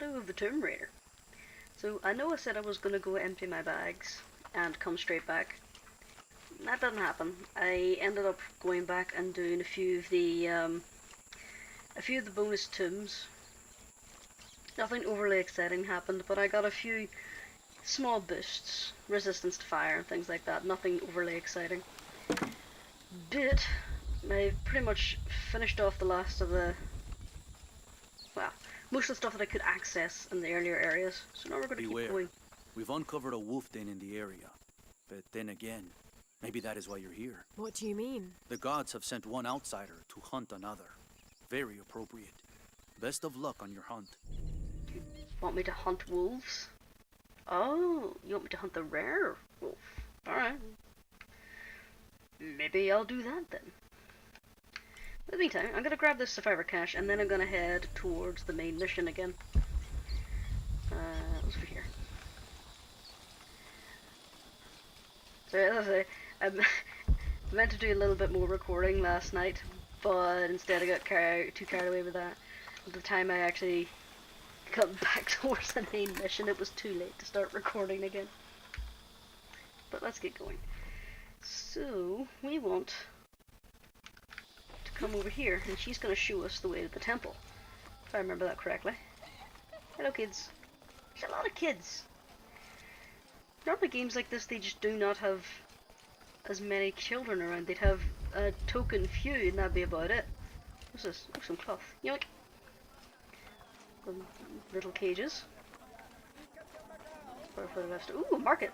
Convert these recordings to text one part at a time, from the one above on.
Shadow of the Tomb Raider. So I know I said I was going to go empty my bags and come straight back. That didn't happen. I ended up going back and doing a few of the bonus tombs. Nothing overly exciting happened, but I got a few small boosts, resistance to fire and things like that. Nothing overly exciting. But I pretty much finished off the last of the, well, most of the stuff that I could access in the earlier areas. So now we're going to keep going. We've uncovered a wolf den in the area. But then again, maybe that is why you're here. What do you mean? The gods have sent one outsider to hunt another. Very appropriate. Best of luck on your hunt. You want me to hunt wolves? Oh, you want me to hunt the rare wolf? Alright. Maybe I'll do that then. In the meantime, I'm going to grab this Survivor Cache and then I'm going to head towards the main mission again. What's over here? So as I say, I meant to do a little bit more recording last night, but instead I got too carried away with that. By the time I actually got back towards the main mission, it was too late to start recording again. But let's get going. So, we want to come over here, and she's going to show us the way to the temple, if I remember that correctly. Hello kids. There's a lot of kids. Normally games like this, they just do not have as many children around. They'd have a token few and that'd be about it. What's this? Oh, some cloth. Yoink! Little cages. For the rest. Ooh, market!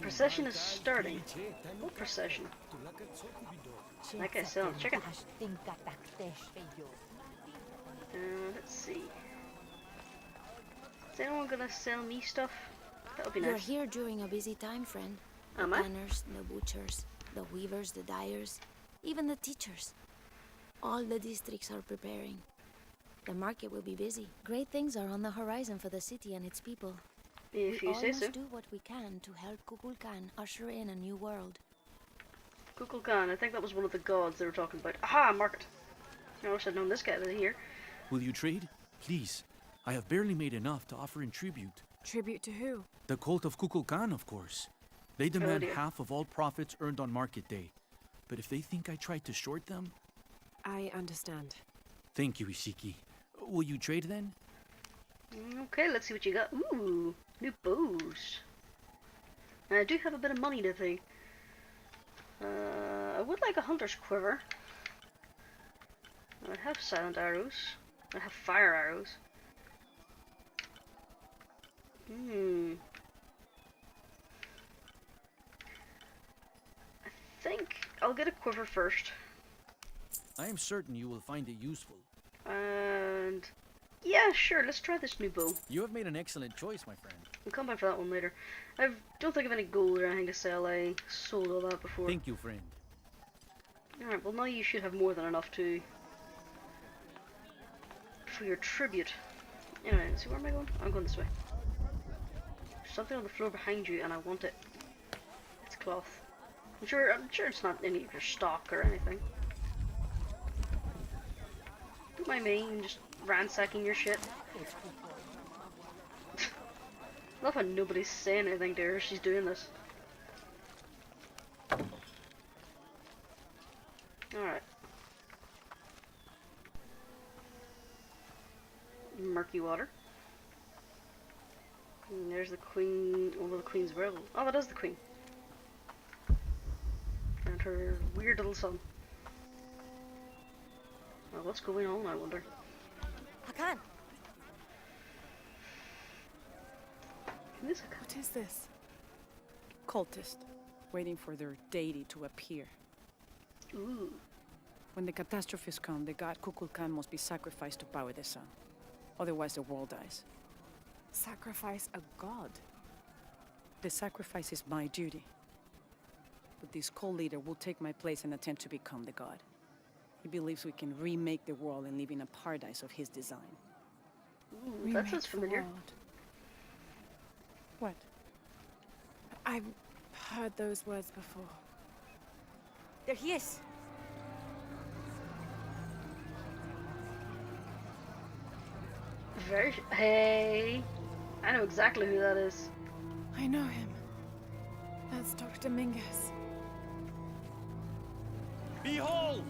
Procession is starting. What procession? That guy's selling chicken. Let's see. Is anyone gonna sell me stuff? That would be nice. You're here during a busy time, friend. The Am I? tanners, the butchers, the weavers, the dyers, even the teachers. All the districts are preparing. The market will be busy. Great things are on the horizon for the city and its people. If We you all say so. must do what we can to help Kukulkan usher in a new world. Kukulkan, I think that was one of the gods they were talking about. Aha, market! I wish I'd known this guy was here. Will you trade? Please. I have barely made enough to offer in tribute. Tribute to who? The cult of Kukulkan, of course. They demand dear. half of all profits earned on market day. But if they think I tried to short them... I understand. Thank you, Ishiki. Will you trade then? Okay, let's see what you got. Ooh, new bows. I do have a bit of money to pay. I would like a hunter's quiver. I have silent arrows. I have fire arrows. I think I'll get a quiver first. I am certain you will find it useful. And yeah, sure, let's try this new bow. You have made an excellent choice, my friend. We'll come back for that one later. I don't think of any gold or anything to sell. I sold all that before. Thank you, friend. Alright, well now you should have more than enough for your tribute. Anyway, let's see, where am I going? I'm going this way. There's something on the floor behind you and I want it. It's cloth. I'm sure it's not any of your stock or anything. Don't mind me, I'm just ransacking your shit. Love how nobody's saying anything to her, she's doing this. Alright. Murky water. And there's the queen, one of the queen's werewolf. Oh, that is the queen. And her weird little son. Well, what's going on, I wonder? Hakan! Who is Hakan? What is this? Cultist, waiting for their deity to appear. Ooh. When the catastrophes come, the god Kukulkan must be sacrificed to power the sun. Otherwise the world dies. Sacrifice a god? The sacrifice is my duty. But this cult leader will take my place and attempt to become the god. He believes we can remake the world and live in a paradise of his design. Ooh, that sounds familiar. What? I've heard those words before. There he is! Very. Hey, I know exactly who that is. I know him. That's Dr. Dominguez. Behold!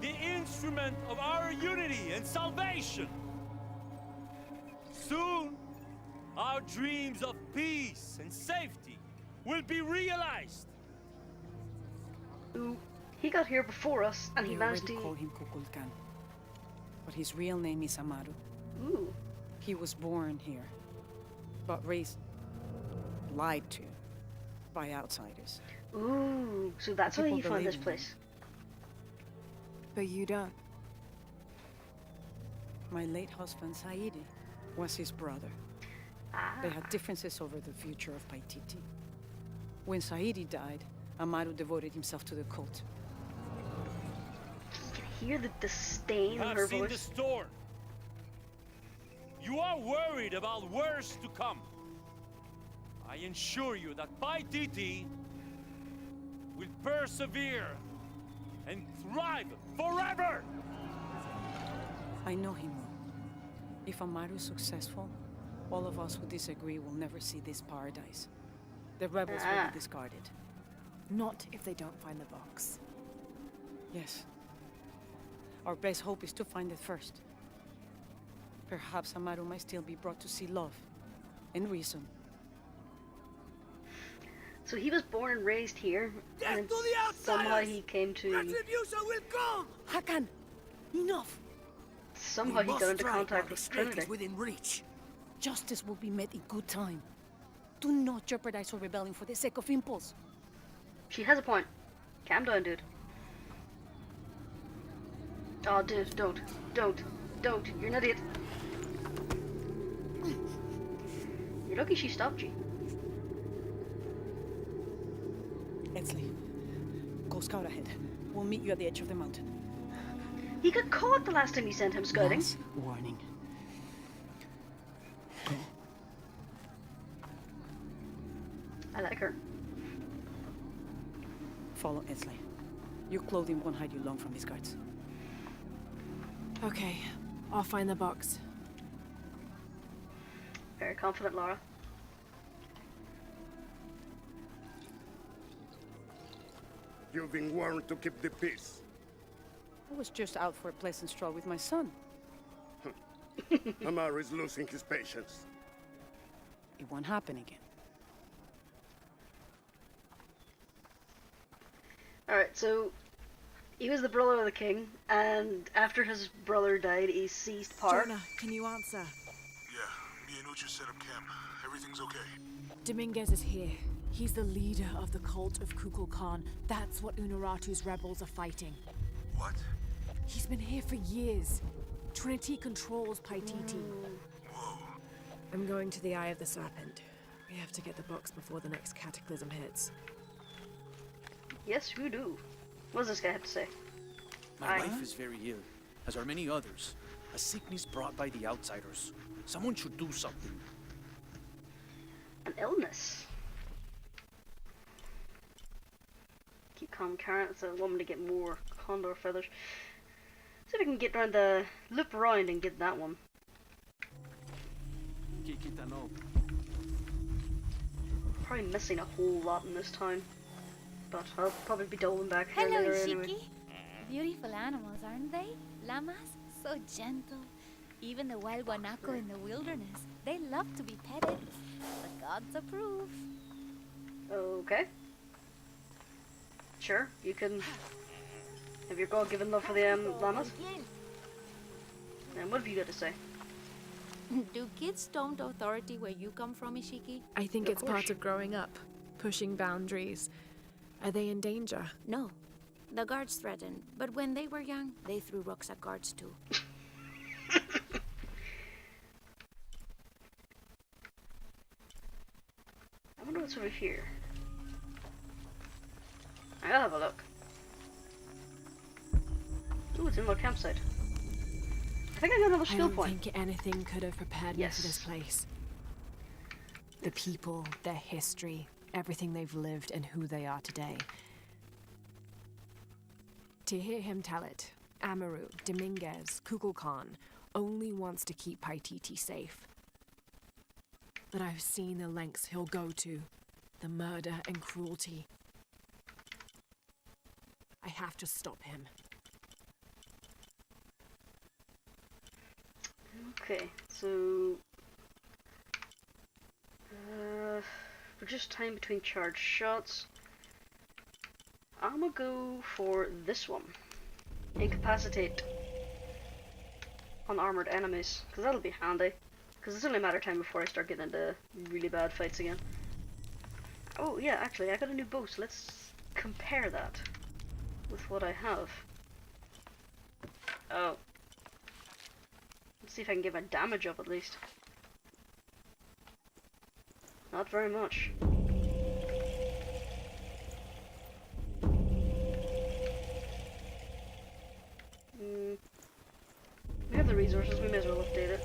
The instrument of our unity and salvation! Soon, our dreams of peace and safety will be realized! Ooh, he got here before us, and he They managed already to. call him Kukulkan. But his real name is Amaru. Ooh, He was born here, but raised, lied to, by outsiders. ooh. So that's how People he found believe this in place. But you don't. My late husband, Saidi, was his brother. Ah. They had differences over the future of Paititi. When Saidi died, Amaru devoted himself to the cult. You can hear the disdain You in have her seen the voice. storm. You are worried about worse to come. I ensure you that Paititi will persevere and thrive forever! I know he will. If Amaru is successful, all of us who disagree will never see this paradise. The rebels will be discarded. Not if they don't find the box. Yes. Our best hope is to find it first. Perhaps Amaru might still be brought to see love and reason. So he was born and raised here, Death and to the somehow outsiders! he came to. Retribution will come! Hakan! Enough! Somehow he got into contact with Trinity. within reach. Justice will be met in good time. Do not jeopardize our rebellion for the sake of impulse. She has a point. Calm down, dude. Oh, dude, don't. You're an idiot. You're lucky she stopped you. Edsley, go scout ahead. We'll meet you at the edge of the mountain. He got caught the last time you sent him scouting. Last warning. I like her. Follow Edsley. Your clothing won't hide you long from these guards. Okay, I'll find the box. Very confident, Lara. You've been warned to keep the peace. I was just out for a pleasant stroll with my son. Amaru is losing his patience. It won't happen again. Alright, so he was the brother of the king, and after his brother died, he seized power. Jonah, can you answer? Yeah, me and Ucha set up camp. Everything's okay. Dominguez is here. He's the leader of the cult of Kukulkan. That's what Unuratu's rebels are fighting. What? He's been here for years. Trinity controls Paititi. Whoa. I'm going to the Eye of the Serpent. We have to get the box before the next cataclysm hits. Yes, we do. What does this guy have to say? My Aye. wife is very ill, as are many others. A sickness brought by the outsiders. Someone should do something. An illness. Keep calm, Karen. It's a woman to get more condor feathers. See if we can get around the loop around and get that one. Probably missing a whole lot in this town, but I'll probably be doling back here Hello, later Shiki. anyway. Beautiful animals, aren't they? Llamas, so gentle. Even the wild guanaco in the wilderness. They love to be petted. The gods approve. Okay. Sure, you can have your God-given love for the llamas. And what have you got to say? Do kids stomp authority where you come from, Ishiki? I think Of it's course. part of growing up, pushing boundaries. Are they in danger? No. The guards threatened, but when they were young, they threw rocks at guards too. I wonder what's over here. I gotta have a look. Ooh, it's in our campsite. I think I got another I skill don't point. think anything could have prepared me for this Yes. place. The people, their history, everything they've lived and who they are today. To hear him tell it, Amaru, Dominguez, Kukulkan only wants to keep Paititi safe. But I've seen the lengths he'll go to, the murder and cruelty. I have to stop him. Okay, so reduce time between charged shots. I'm gonna go for this one. Incapacitate unarmored enemies, because that'll be handy. Because it's only a matter of time before I start getting into really bad fights again. Oh yeah, actually I got a new bow, so let's compare that with what I have. Oh. Let's see if I can get my damage up at least. Not very much. We have the resources, we may as well update it.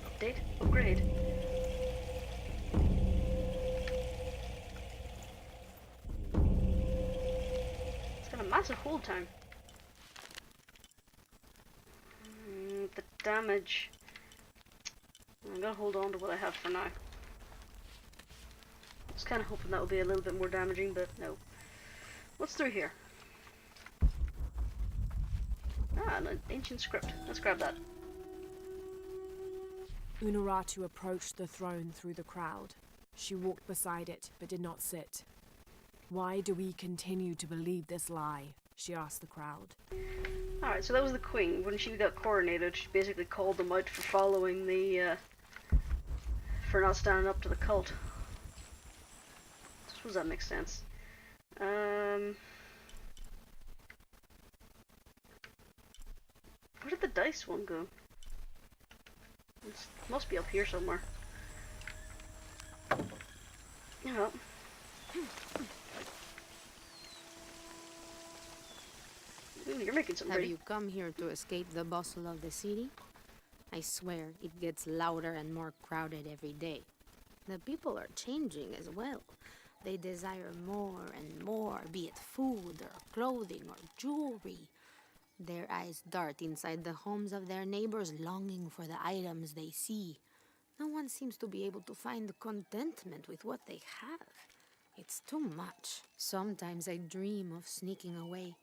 Update? Upgrade. It's got a massive hold time. The damage. I'm gonna hold on to what I have for now. I was kind of hoping that would be a little bit more damaging, but no. What's through here? Ah, an ancient script. Let's grab that. Unuratu approached the throne through the crowd. She walked beside it, but did not sit. Why do we continue to believe this lie? She asked the crowd. Alright, so that was the queen. When she got coronated, she basically called them out for following the, for not standing up to the cult. I suppose that makes sense. Where did the dice one go? It must be up here somewhere. Yeah. You're making some Have pretty... you come here to escape the bustle of the city? I swear, it gets louder and more crowded every day. The people are changing as well. They desire more and more, be it food or clothing or jewelry. Their eyes dart inside the homes of their neighbors, longing for the items they see. No one seems to be able to find contentment with what they have. It's too much. Sometimes I dream of sneaking away,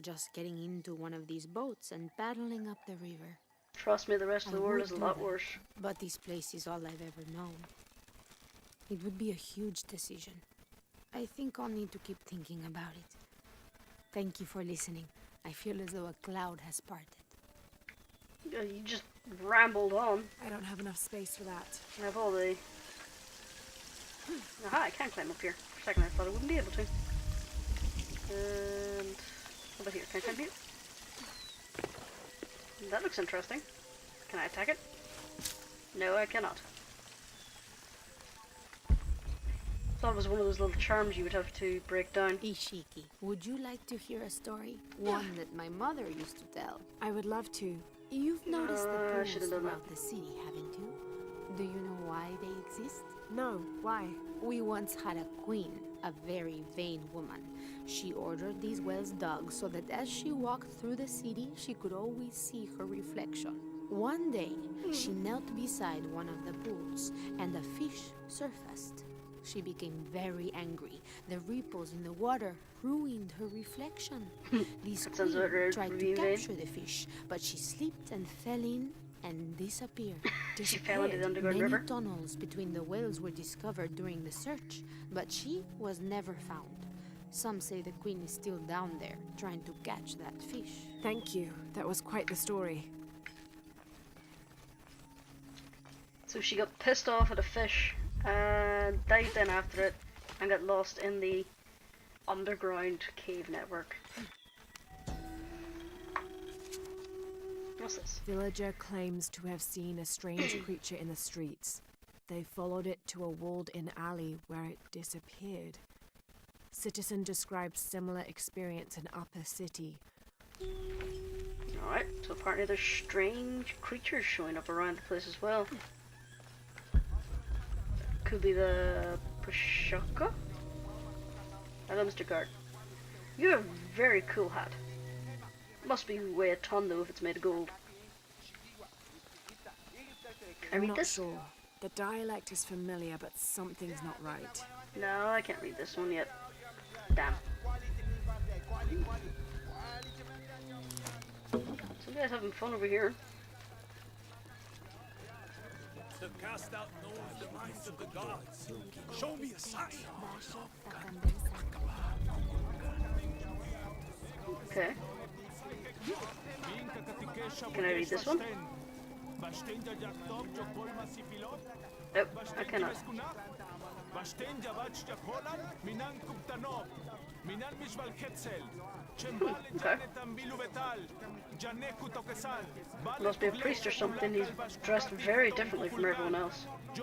just getting into one of these boats and paddling up the river. Trust me, the rest of the world would is a do lot that, worse. But this place is all I've ever known. It would be a huge decision. I think I'll need to keep thinking about it. Thank you for listening. I feel as though a cloud has parted. You just rambled on. I don't have enough space for that. I have all the... Aha, I can climb up here. For a second I thought I wouldn't be able to. And... what about here? Can I climb here? That looks interesting. Can I attack it? No, I cannot. Thought it was one of those little charms you would have to break down. Ishiki, would you like to hear a story? One that my mother used to tell. I would love to. You've noticed the I pools should have done that. throughout the city, haven't you? Do you know why they exist? No, why? We once had a queen, a very vain woman. She ordered these wells dug so that as she walked through the city, she could always see her reflection. One day, she knelt beside one of the pools, and a fish surfaced. She became very angry. The ripples in the water ruined her reflection. This queen tried to capture the fish, but she slipped and fell in and disappeared. She fell into the underground river. Many tunnels between the wells were discovered during the search, but she was never found. Some say the queen is still down there, trying to catch that fish. Thank you. That was quite the story. So she got pissed off at a fish and dived in after it and got lost in the underground cave network. What's this? Villager claims to have seen a strange creature in the streets. They followed it to a walled-in alley where it disappeared. Citizen describes similar experience in Upper City. Alright, so apparently there's strange creatures showing up around the place as well. Could be the Pashaka? Hello, Mr. Guard. You have a very cool hat. Must be weigh a ton though if it's made of gold. Can I I'm read not this? sure. The dialect is familiar, but something's not right. No, I can't read this one yet. Damn. Some guys having fun over here. The cast out knows the minds of the gods. Show me a sign. Okay. Can I read this one? Nope, I cannot. Okay. Must be a priest or something. He's dressed very differently from everyone else. I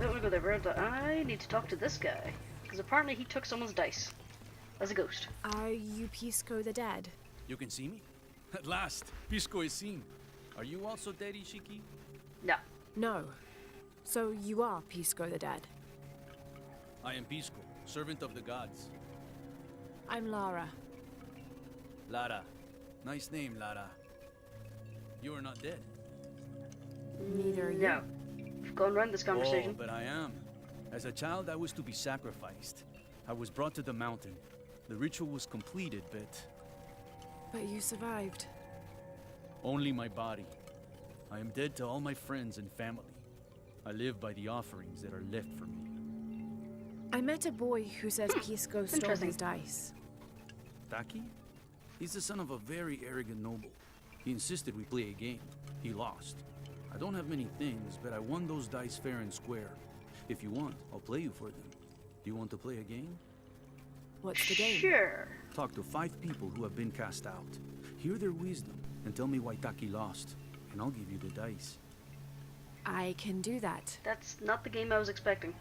don't want to go there, but I need to talk to this guy. Because apparently he took someone's dice. As a ghost. Are you Pisco the Dead? You can see me? At last, Pisco is seen. Are you also dead, Ishiki? No. No. So you are Pisco the Dead? I am Pisco, servant of the gods. I'm Lara. Lara. Nice name, Lara. You are not dead. Neither are you. No. We've gone around this conversation. Oh, but I am. As a child, I was to be sacrificed. I was brought to the mountain. The ritual was completed, but But you survived. only my body. I am dead to all my friends and family. I live by the offerings that are left for me. I met a boy who says Pisco stole Interesting. his dice. Taki? He's the son of a very arrogant noble. He insisted we play a game. He lost. I don't have many things, but I won those dice fair and square. If you want, I'll play you for them. Do you want to play a game? What's the game? Sure. Talk to 5 people who have been cast out. Hear their wisdom and tell me why Taki lost, and I'll give you the dice. I can do that. That's not the game I was expecting.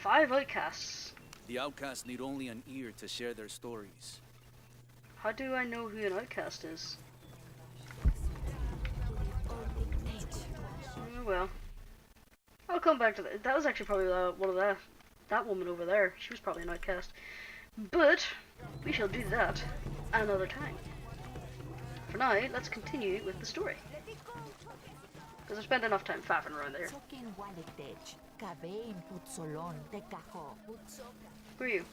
5 outcasts. The outcasts need only an ear to share their stories. How do I know who an outcast is? Oh, well. I'll come back to that. That was actually probably one of that woman over there. She was probably an outcast. But we shall do that another time. For now, let's continue with the story. Because I've spent enough time faffing around there. Who are you?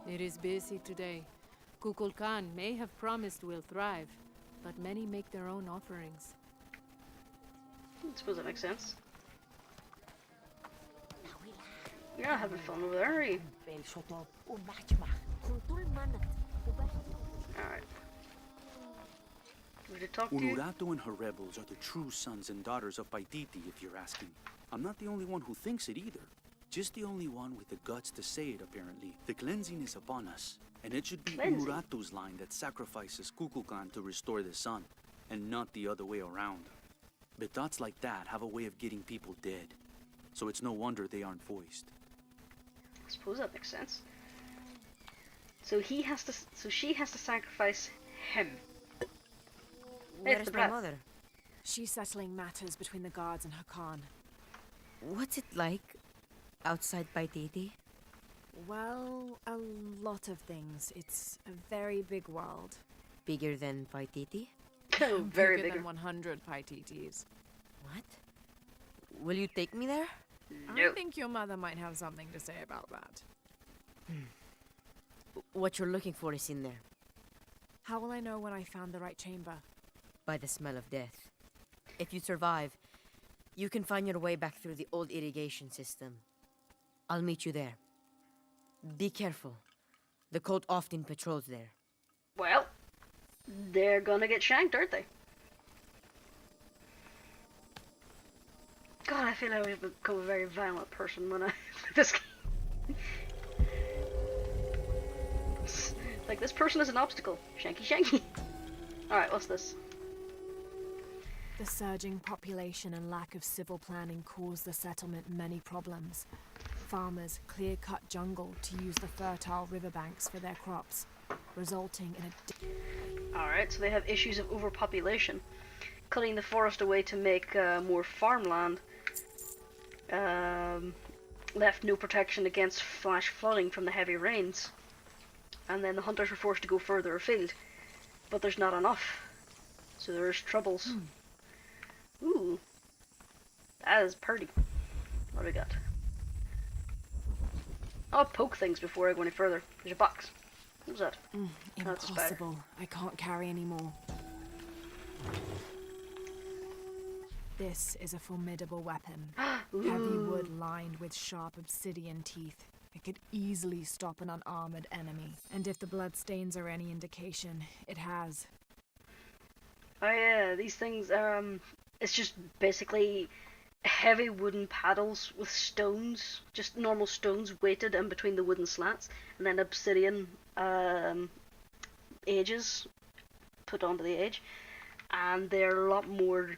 It is busy today. Kukulkan may have promised we'll thrive, but many make their own offerings. I suppose that makes sense. You're not having fun over there, are you? Alright. We should talk to you. Unurato and her rebels are the true sons and daughters of Paititi, if you're asking. I'm not the only one who thinks it either. Just the only one with the guts to say it, apparently. The cleansing is upon us, and it should be Cleansing? Unurato's line that sacrifices Kukulkan to restore the sun, and not the other way around. But thoughts like that have a way of getting people dead, so it's no wonder they aren't voiced. I suppose that makes sense. So she has to sacrifice him. Where's the my brat. mother? She's settling matters between the guards and her Khan. What's it like outside Paititi? Well, a lot of things. It's a very big world. Bigger than Paititi? Oh, very Bigger bigger. than 100 Paititis. What? Will you take me there? I think your mother might have something to say about that. What you're looking for is in there, How will I know when I found the right chamber? by the smell of death. If you survive, you can find your way back through the old irrigation system. I'll meet you there. Be careful. The cult often patrols there. Well, they're gonna get shanked, aren't they? God, I feel like I've become a very violent person when I play this game. Like, this person is an obstacle. Shanky, shanky. Alright, what's this? The surging population and lack of civil planning caused the settlement many problems. Farmers clear-cut jungle to use the fertile riverbanks for their crops, resulting in a... Alright, so they have issues of overpopulation. Cutting the forest away to make more farmland left no protection against flash flooding from the heavy rains, and then the hunters were forced to go further afield, but there's not enough, so there's troubles. Ooh, that is pretty. What do we got? I'll poke things before I go any further. There's a box. What was that? That's a spider. Impossible. I can't carry any more. This is a formidable weapon. Heavy wood lined with sharp obsidian teeth. It could easily stop an unarmored enemy. And if the bloodstains are any indication, it has. Oh yeah, these things, it's just basically heavy wooden paddles with stones, just normal stones weighted in between the wooden slats, and then obsidian edges put onto the edge. And they're a lot more,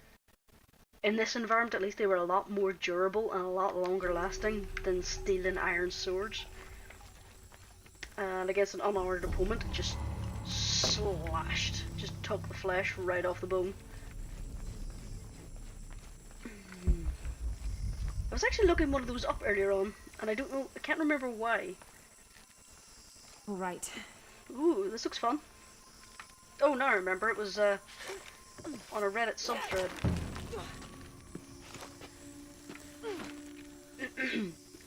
in this environment at least, they were a lot more durable and a lot longer lasting than steel and iron swords. And against an unarmored opponent, it just slashed, just took the flesh right off the bone. I was actually looking one of those up earlier on, and I can't remember why. All right. Ooh, this looks fun. Oh, now I remember, it was on a Reddit subthread.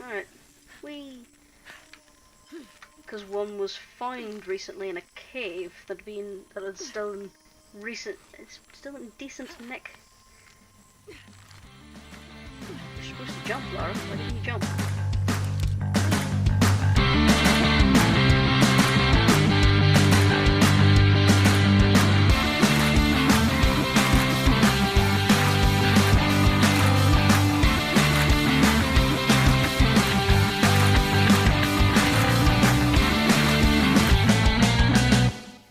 Alright, because one was found recently in a cave that had still in decent nick. You're supposed to jump, Lara. Why didn't you jump?